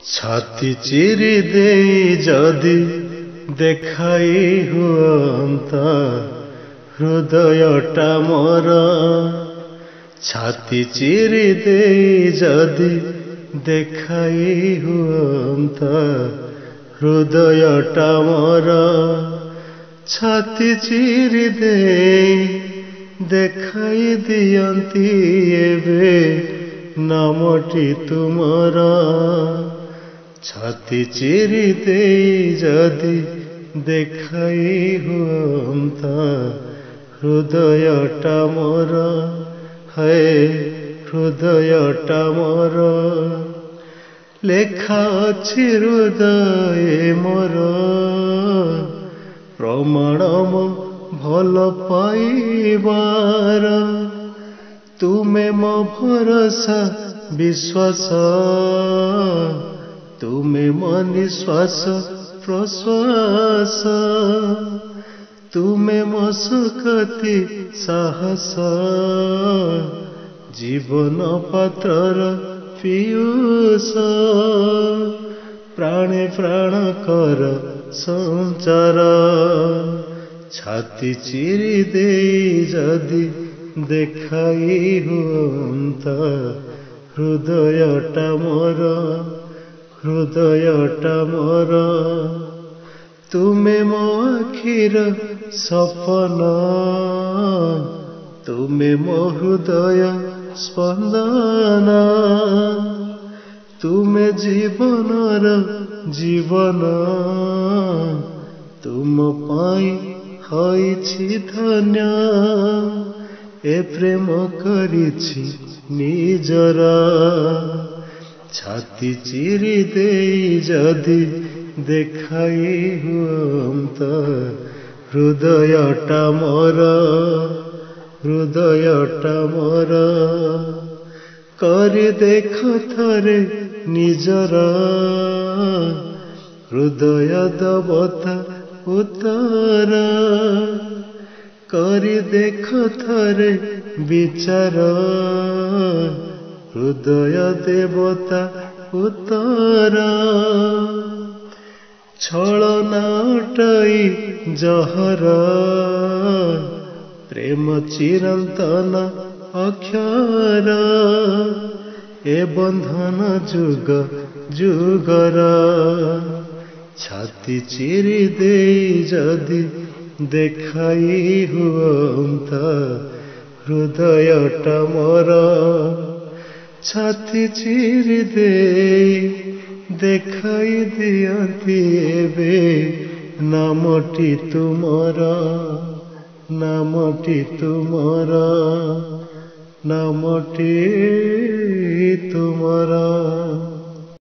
छाती चिरी दे जदि देखाई हुअंता हृदयटा मोर छाती चिरी दे जदि देखाई हुअंता हृदयटा मोर छाती चिरी दे देखाई दियंती एबे नामटी तुमर छाती चिरी दे जदि देखाई हुअंता हृदयटा मोर है हृदयटा मोर लेखा अछि हृदय मोर प्रमाण मो भल पाइबार तुमे मो भरोसा विश्वास तुमे मो निश्वास प्रश्वास तुमे मो सुखति साहस जीवन पात्रर पीयूष प्राणे प्राण कर संचार छाती चिरी दे जदि देखाई हुअंता हृदयटा मोर हृदयटा मोर तुमे मो आखिर सपन तुमे मो हृदय स्पंदन तुमे जीवनर जीवन तुम पाई होइछि धन्य ए प्रेम करिछि निजर छाती चिरी दे जदि देखाई हुअंता हृदयटा मोर हृदयटा मोर करि देख थरे निजर हृदय देवता उतर करि देख थरे विचार हृदय देवता उतर छलनाटई जहर प्रेम चिरंतन अक्षर ए बंधन जुग जुगर छाती चिरी दे जदि देखाई हुअंता हृदयटा मोर छाती चिरी दे देखाई दियंती एबे नामटी तुमर नामटी तुमर नामटी तुमर।